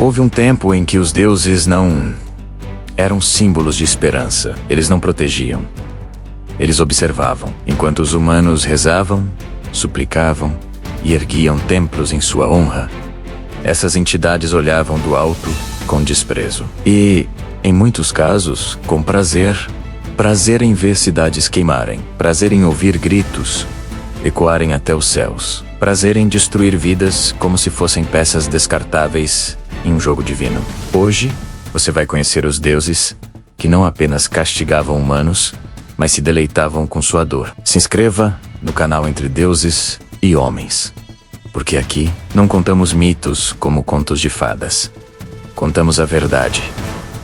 Houve um tempo em que os deuses não eram símbolos de esperança. Eles não protegiam. Eles observavam, enquanto os humanos rezavam, suplicavam e erguiam templos em sua honra. Essas entidades olhavam do alto com desprezo. E, em muitos casos, com prazer. Prazer em ver cidades queimarem. Prazer em ouvir gritos ecoarem até os céus. Prazer em destruir vidas como se fossem peças descartáveis em um jogo divino. Hoje, você vai conhecer os deuses que não apenas castigavam humanos, mas se deleitavam com sua dor. Se inscreva no canal Entre Deuses e Homens, porque aqui não contamos mitos como contos de fadas. Contamos a verdade,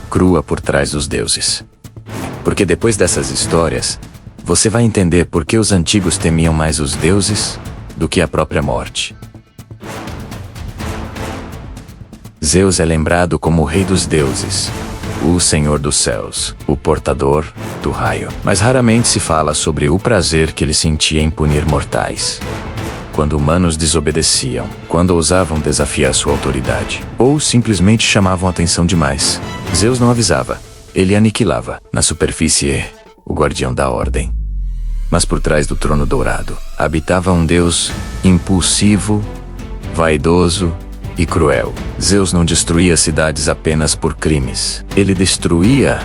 crua por trás dos deuses. Porque depois dessas histórias, você vai entender por que os antigos temiam mais os deuses do que a própria morte. Zeus é lembrado como o rei dos deuses, o senhor dos céus, o portador do raio. Mas raramente se fala sobre o prazer que ele sentia em punir mortais. Quando humanos desobedeciam, quando ousavam desafiar sua autoridade, ou simplesmente chamavam atenção demais. Zeus não avisava, ele aniquilava. Na superfície, o guardião da ordem. Mas por trás do trono dourado, habitava um deus impulsivo, vaidoso e cruel. Zeus não destruía cidades apenas por crimes. Ele destruía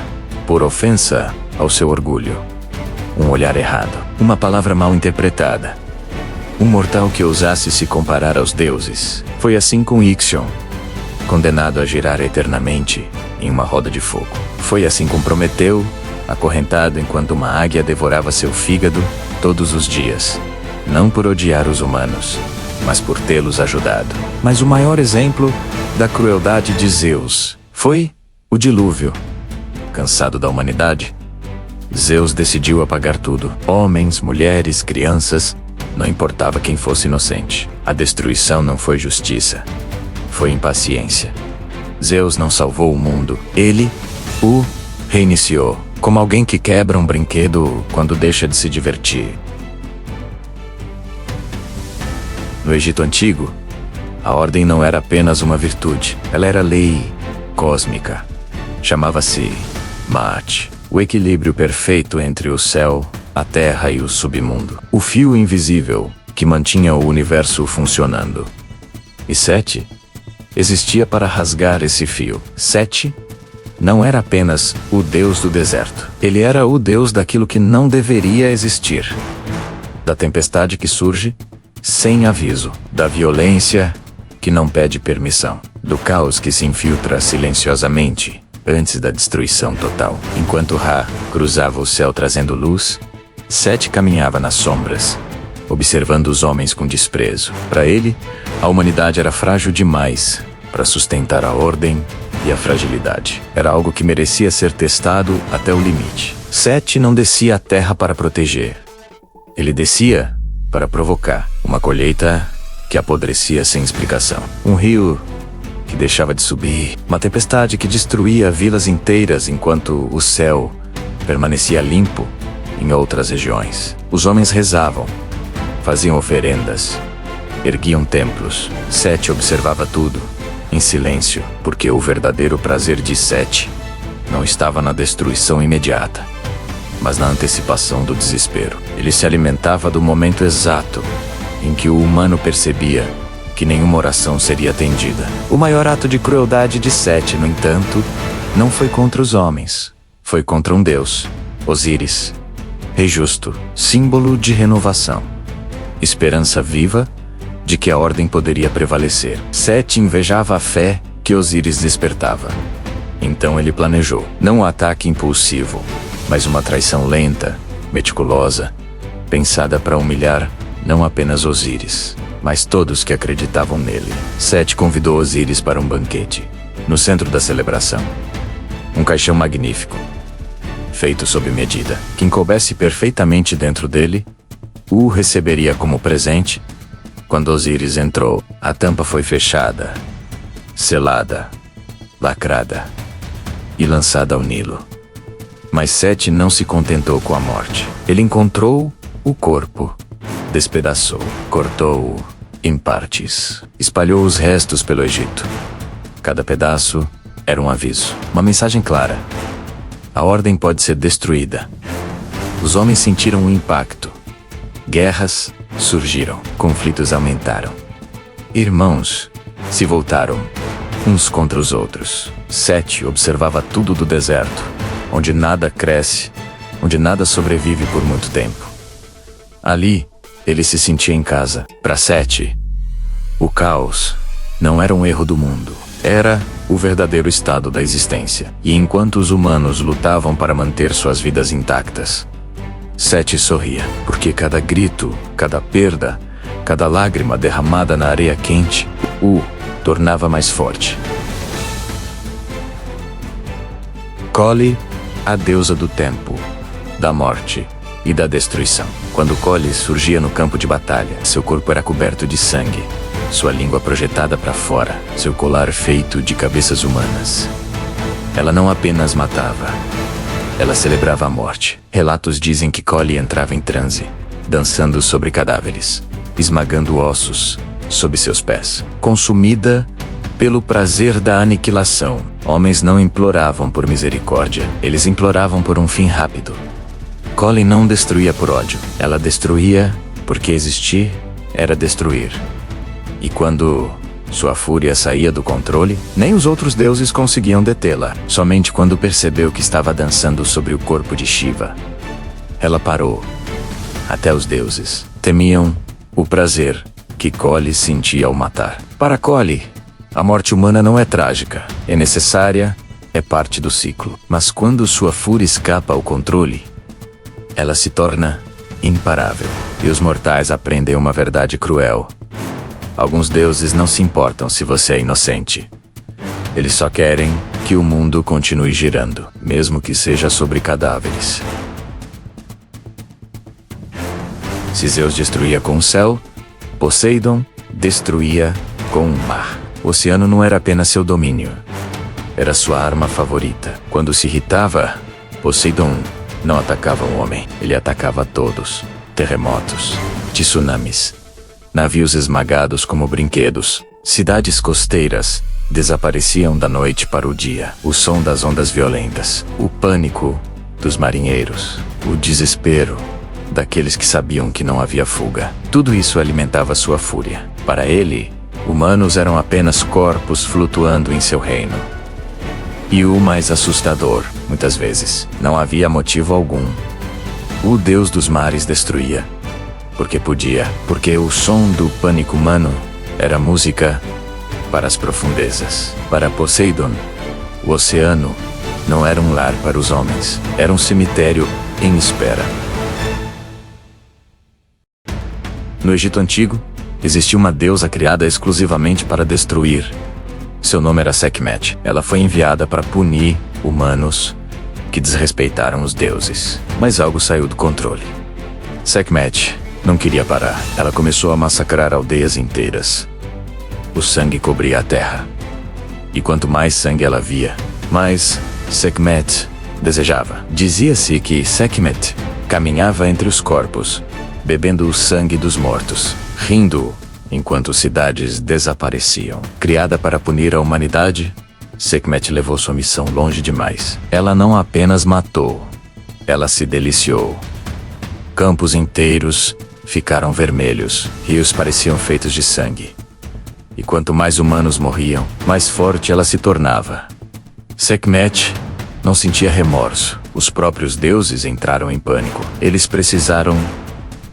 por ofensa ao seu orgulho. Um olhar errado, uma palavra mal interpretada. Um mortal que ousasse se comparar aos deuses. Foi assim com Ixion, condenado a girar eternamente em uma roda de fogo. Foi assim com Prometeu, acorrentado enquanto uma águia devorava seu fígado todos os dias. Não por odiar os humanos, mas por tê-los ajudado. Mas o maior exemplo da crueldade de Zeus foi o dilúvio. Cansado da humanidade, Zeus decidiu apagar tudo. Homens, mulheres, crianças, não importava quem fosse inocente. A destruição não foi justiça, foi impaciência. Zeus não salvou o mundo, ele o reiniciou, como alguém que quebra um brinquedo quando deixa de se divertir. No Egito Antigo, a ordem não era apenas uma virtude, ela era lei cósmica. Chamava-se Ma'at, o equilíbrio perfeito entre o céu, a terra e o submundo. O fio invisível que mantinha o universo funcionando. E Sete existia para rasgar esse fio. Sete não era apenas o deus do deserto. Ele era o deus daquilo que não deveria existir. Da tempestade que surge sem aviso. Da violência que não pede permissão. Do caos que se infiltra silenciosamente antes da destruição total. Enquanto Ra cruzava o céu trazendo luz, Sete caminhava nas sombras, observando os homens com desprezo. Para ele, a humanidade era frágil demais para sustentar a ordem e a fragilidade. Era algo que merecia ser testado até o limite. Sete não descia à terra para proteger. Ele descia para provocar uma colheita que apodrecia sem explicação. Um rio que deixava de subir. Uma tempestade que destruía vilas inteiras enquanto o céu permanecia limpo em outras regiões. Os homens rezavam, faziam oferendas, erguiam templos. Sete observava tudo, em silêncio, porque o verdadeiro prazer de Sete não estava na destruição imediata, mas na antecipação do desespero. Ele se alimentava do momento exato em que o humano percebia que nenhuma oração seria atendida. O maior ato de crueldade de Sete, no entanto, não foi contra os homens, foi contra um deus, Osíris, rei justo, símbolo de renovação, esperança viva de que a ordem poderia prevalecer. Sete invejava a fé que Osíris despertava. Então ele planejou, não um ataque impulsivo, mas uma traição lenta, meticulosa, pensada para humilhar não apenas Osíris, mas todos que acreditavam nele. Sete convidou Osíris para um banquete, no centro da celebração. Um caixão magnífico, feito sob medida. Quem coubesse perfeitamente dentro dele, o receberia como presente. Quando Osíris entrou, a tampa foi fechada, selada, lacrada e lançada ao Nilo. Mas Sete não se contentou com a morte. Ele encontrou o corpo, despedaçou, cortou-o em partes, espalhou os restos pelo Egito. Cada pedaço era um aviso, uma mensagem clara. A ordem pode ser destruída. Os homens sentiram o impacto. Guerras surgiram, conflitos aumentaram. Irmãos se voltaram uns contra os outros. Sete observava tudo do deserto, onde nada cresce, onde nada sobrevive por muito tempo. Ali, ele se sentia em casa. Para Sete, o caos não era um erro do mundo, era o verdadeiro estado da existência. E enquanto os humanos lutavam para manter suas vidas intactas, Sete sorria, porque cada grito, cada perda, cada lágrima derramada na areia quente o tornava mais forte. Koli, a deusa do tempo, da morte e da destruição. Quando Koli surgia no campo de batalha, seu corpo era coberto de sangue, sua língua projetada para fora, seu colar feito de cabeças humanas. Ela não apenas matava, ela celebrava a morte. Relatos dizem que Koli entrava em transe, dançando sobre cadáveres, esmagando ossos sob seus pés. Consumida pelo prazer da aniquilação, homens não imploravam por misericórdia, eles imploravam por um fim rápido. Koli não destruía por ódio, ela destruía porque existir era destruir. E quando sua fúria saía do controle, nem os outros deuses conseguiam detê-la. Somente quando percebeu que estava dançando sobre o corpo de Shiva, ela parou. Até os deuses temiam o prazer que Koli sentia ao matar. Para Koli, a morte humana não é trágica, é necessária, é parte do ciclo. Mas quando sua fúria escapa ao controle, ela se torna imparável. E os mortais aprendem uma verdade cruel. Alguns deuses não se importam se você é inocente. Eles só querem que o mundo continue girando, mesmo que seja sobre cadáveres. Se Zeus destruía com o céu, Poseidon destruía com o mar. O oceano não era apenas seu domínio, era sua arma favorita. Quando se irritava, Poseidon não atacava o homem, ele atacava todos. Terremotos, tsunamis, navios esmagados como brinquedos, cidades costeiras desapareciam da noite para o dia. O som das ondas violentas, o pânico dos marinheiros, o desespero daqueles que sabiam que não havia fuga. Tudo isso alimentava sua fúria. Para ele, humanos eram apenas corpos flutuando em seu reino. E o mais assustador, muitas vezes, não havia motivo algum. O deus dos mares destruía, porque podia, porque o som do pânico humano era música para as profundezas. Para Poseidon, o oceano não era um lar para os homens, era um cemitério em espera. No Egito Antigo, existia uma deusa criada exclusivamente para destruir. Seu nome era Sekhmet. Ela foi enviada para punir humanos que desrespeitaram os deuses. Mas algo saiu do controle. Sekhmet não queria parar. Ela começou a massacrar aldeias inteiras. O sangue cobria a terra. E quanto mais sangue ela via, mais Sekhmet desejava. Dizia-se que Sekhmet caminhava entre os corpos, bebendo o sangue dos mortos, rindo enquanto cidades desapareciam. Criada para punir a humanidade, Sekhmet levou sua missão longe demais. Ela não apenas matou, ela se deliciou. Campos inteiros ficaram vermelhos, rios pareciam feitos de sangue. E quanto mais humanos morriam, mais forte ela se tornava. Sekhmet não sentia remorso. Os próprios deuses entraram em pânico. Eles precisaram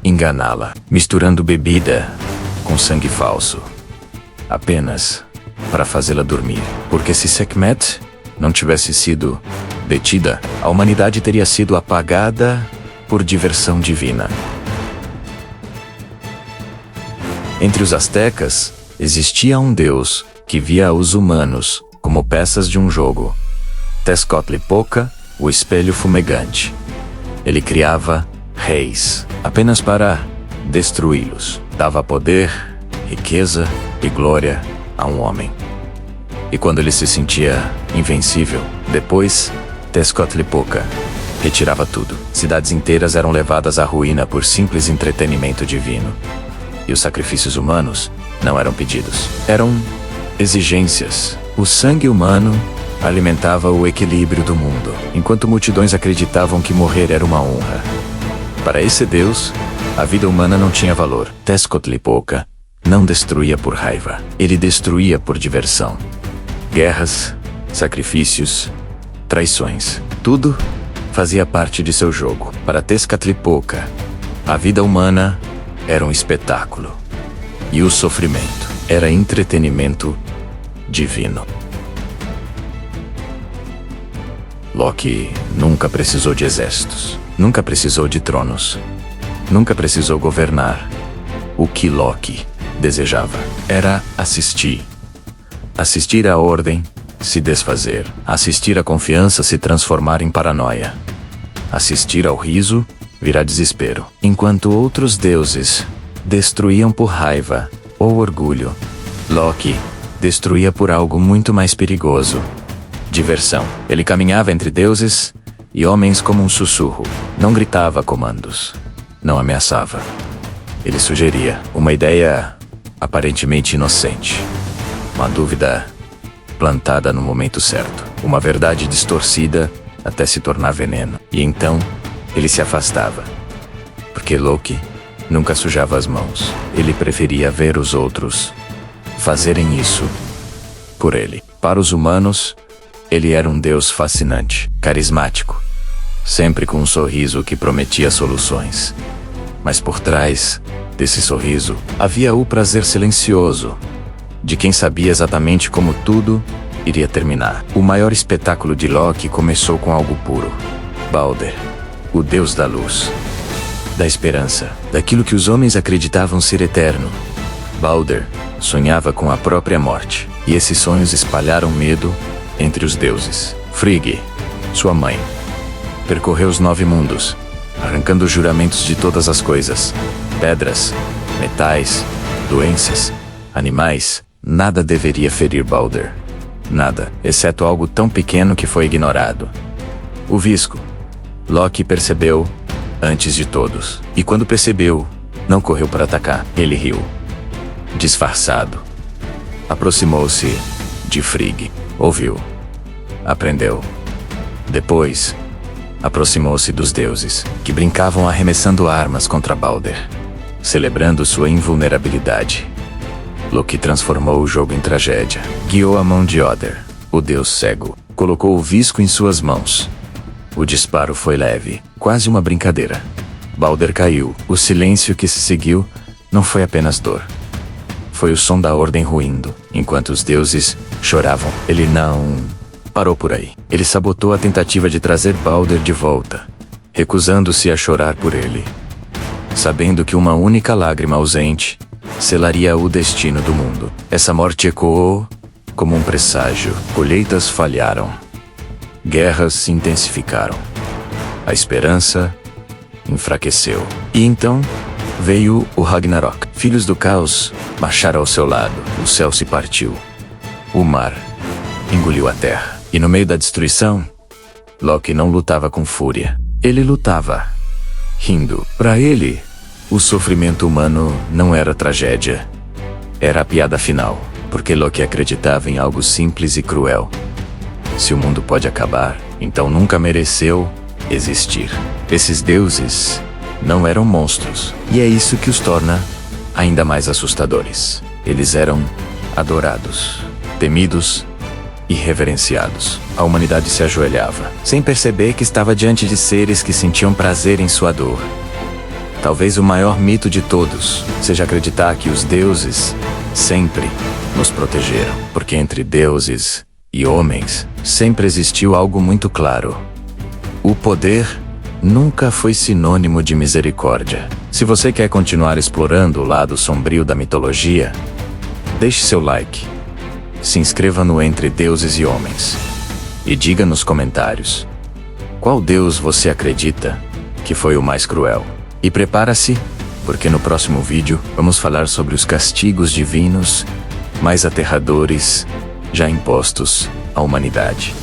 enganá-la, misturando bebida com sangue falso, apenas para fazê-la dormir. Porque se Sekhmet não tivesse sido detida, a humanidade teria sido apagada por diversão divina. Entre os astecas, existia um deus que via os humanos como peças de um jogo. Tezcatlipoca, o espelho fumegante. Ele criava reis apenas para destruí-los. Dava poder, riqueza e glória a um homem. E quando ele se sentia invencível, depois, Tezcatlipoca retirava tudo. Cidades inteiras eram levadas à ruína por simples entretenimento divino. E os sacrifícios humanos não eram pedidos, eram exigências. O sangue humano alimentava o equilíbrio do mundo, enquanto multidões acreditavam que morrer era uma honra. Para esse Deus, a vida humana não tinha valor. Tezcatlipoca não destruía por raiva, ele destruía por diversão. Guerras, sacrifícios, traições, tudo fazia parte de seu jogo. Para Tezcatlipoca, a vida humana era um espetáculo, e o sofrimento era entretenimento divino. Loki nunca precisou de exércitos, nunca precisou de tronos, nunca precisou governar. O que Loki desejava era assistir. Assistir a ordem se desfazer, assistir a confiança se transformar em paranoia, assistir ao riso virar desespero. Enquanto outros deuses destruíam por raiva ou orgulho, Loki destruía por algo muito mais perigoso: diversão. Ele caminhava entre deuses e homens como um sussurro. Não gritava comandos, não ameaçava. Ele sugeria uma ideia aparentemente inocente, uma dúvida plantada no momento certo, uma verdade distorcida até se tornar veneno. E então, ele se afastava, porque Loki nunca sujava as mãos. Ele preferia ver os outros fazerem isso por ele. Para os humanos, ele era um deus fascinante, carismático, sempre com um sorriso que prometia soluções. Mas por trás desse sorriso, havia o prazer silencioso de quem sabia exatamente como tudo iria terminar. O maior espetáculo de Loki começou com algo puro. Balder, o deus da luz, da esperança, daquilo que os homens acreditavam ser eterno. Balder sonhava com a própria morte, e esses sonhos espalharam medo entre os deuses. Frigg, sua mãe, percorreu os 9 mundos, arrancando os juramentos de todas as coisas: pedras, metais, doenças, animais. Nada deveria ferir Balder. Nada, exceto algo tão pequeno que foi ignorado: o visco. Loki percebeu antes de todos, e quando percebeu, não correu para atacar. Ele riu, disfarçado. Aproximou-se de Frigg, ouviu, aprendeu. Depois, aproximou-se dos deuses, que brincavam arremessando armas contra Balder, celebrando sua invulnerabilidade. Loki transformou o jogo em tragédia. Guiou a mão de Oder, o deus cego. Colocou o visco em suas mãos. O disparo foi leve, quase uma brincadeira. Balder caiu. O silêncio que se seguiu não foi apenas dor. Foi o som da ordem ruindo, enquanto os deuses choravam. Ele não parou por aí. Ele sabotou a tentativa de trazer Balder de volta, recusando-se a chorar por ele, sabendo que uma única lágrima ausente selaria o destino do mundo. Essa morte ecoou como um presságio. Colheitas falharam. Guerras se intensificaram. A esperança enfraqueceu. E então veio o Ragnarok. Filhos do caos marcharam ao seu lado. O céu se partiu. O mar engoliu a terra. E no meio da destruição, Loki não lutava com fúria. Ele lutava rindo. Para ele, o sofrimento humano não era tragédia. Era a piada final, porque Loki acreditava em algo simples e cruel: se o mundo pode acabar, então nunca mereceu existir. Esses deuses não eram monstros, e é isso que os torna ainda mais assustadores. Eles eram adorados, temidos e reverenciados. A humanidade se ajoelhava, sem perceber que estava diante de seres que sentiam prazer em sua dor. Talvez o maior mito de todos seja acreditar que os deuses sempre nos protegeram, porque entre deuses e homens sempre existiu algo muito claro: o poder nunca foi sinônimo de misericórdia. Se você quer continuar explorando o lado sombrio da mitologia, deixe seu like, se inscreva no Entre Deuses e Homens e diga nos comentários qual deus você acredita que foi o mais cruel. E prepara-se, porque no próximo vídeo vamos falar sobre os castigos divinos mais aterradores já impostos à humanidade.